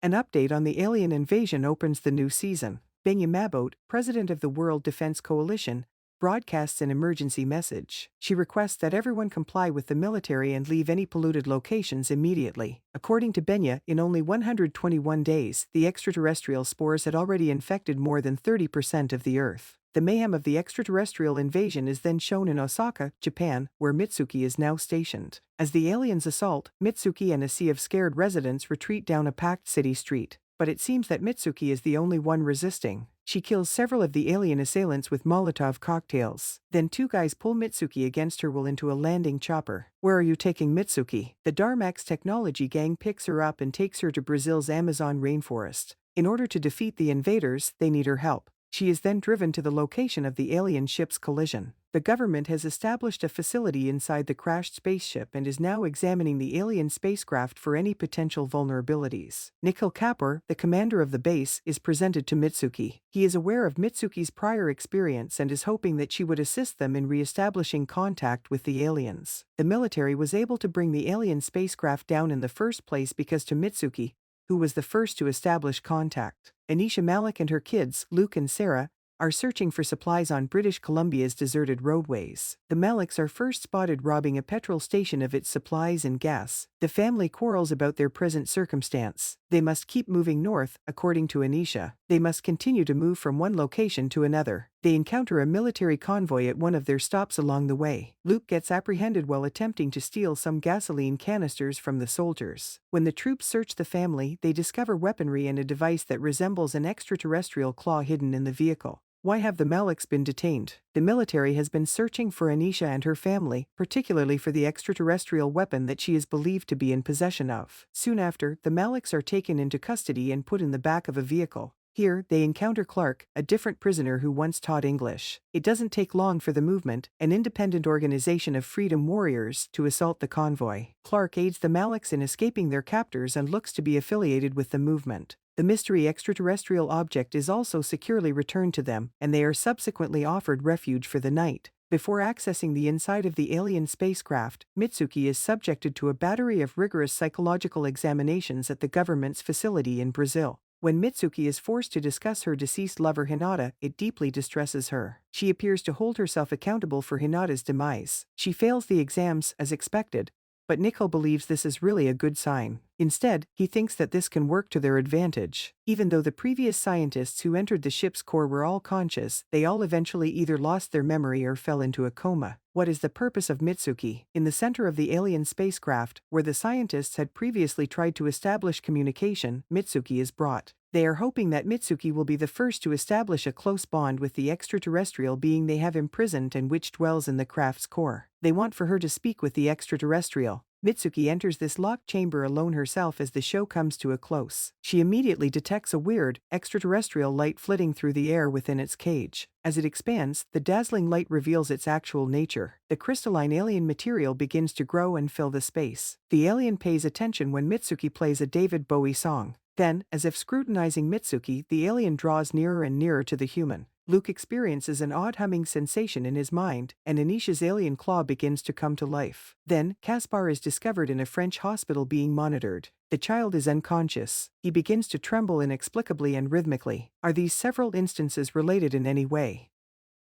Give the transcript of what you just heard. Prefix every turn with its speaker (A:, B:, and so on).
A: An update on the alien invasion opens the new season. Benya Mabot, president of the World Defense Coalition, broadcasts an emergency message. She requests that everyone comply with the military and leave any polluted locations immediately. According to Benya, in only 121 days, the extraterrestrial spores had already infected more than 30% of the Earth. The mayhem of the extraterrestrial invasion is then shown in Osaka, Japan, where Mitsuki is now stationed. As the aliens assault, Mitsuki and a sea of scared residents retreat down a packed city street. But it seems that Mitsuki is the only one resisting. She kills several of the alien assailants with Molotov cocktails. Then two guys pull Mitsuki against her will into a landing chopper. Where are you taking Mitsuki? The Darmax technology gang picks her up and takes her to Brazil's Amazon rainforest. In order to defeat the invaders, they need her help. She is then driven to the location of the alien ship's collision. The government has established a facility inside the crashed spaceship and is now examining the alien spacecraft for any potential vulnerabilities. Nikhil Kapoor, the commander of the base, is presented to Mitsuki. He is aware of Mitsuki's prior experience and is hoping that she would assist them in re-establishing contact with the aliens. The military was able to bring the alien spacecraft down in the first place because to Mitsuki, who was the first to establish contact. Anisha Malik and her kids, Luke and Sarah, are searching for supplies on British Columbia's deserted roadways. The Maliks are first spotted robbing a petrol station of its supplies and gas. The family quarrels about their present circumstance. They must keep moving north, according to Anisha. They must continue to move from one location to another. They encounter a military convoy at one of their stops along the way. Luke gets apprehended while attempting to steal some gasoline canisters from the soldiers. When the troops search the family, they discover weaponry and a device that resembles an extraterrestrial claw hidden in the vehicle. Why have the Maliks been detained? The military has been searching for Anisha and her family, particularly for the extraterrestrial weapon that she is believed to be in possession of. Soon after, the Maliks are taken into custody and put in the back of a vehicle. Here, they encounter Clark, a different prisoner who once taught English. It doesn't take long for the movement, an independent organization of freedom warriors, to assault the convoy. Clark aids the Maliks in escaping their captors and looks to be affiliated with the movement. The mystery extraterrestrial object is also securely returned to them, and they are subsequently offered refuge for the night. Before accessing the inside of the alien spacecraft, Mitsuki is subjected to a battery of rigorous psychological examinations at the government's facility in Brazil. When Mitsuki is forced to discuss her deceased lover Hinata, it deeply distresses her. She appears to hold herself accountable for Hinata's demise. She fails the exams as expected, but Nikhil believes this is really a good sign. Instead, he thinks that this can work to their advantage. Even though the previous scientists who entered the ship's core were all conscious, they all eventually either lost their memory or fell into a coma. What is the purpose of Mitsuki? In the center of the alien spacecraft, where the scientists had previously tried to establish communication, Mitsuki is brought. They are hoping that Mitsuki will be the first to establish a close bond with the extraterrestrial being they have imprisoned and which dwells in the craft's core. They want for her to speak with the extraterrestrial. Mitsuki enters this locked chamber alone herself as the show comes to a close. She immediately detects a weird, extraterrestrial light flitting through the air within its cage. As it expands, the dazzling light reveals its actual nature. The crystalline alien material begins to grow and fill the space. The alien pays attention when Mitsuki plays a David Bowie song. Then, as if scrutinizing Mitsuki, the alien draws nearer and nearer to the human. Luke experiences an odd humming sensation in his mind, and Anisha's alien claw begins to come to life. Then, Caspar is discovered in a French hospital being monitored. The child is unconscious. He begins to tremble inexplicably and rhythmically. Are these several instances related in any way?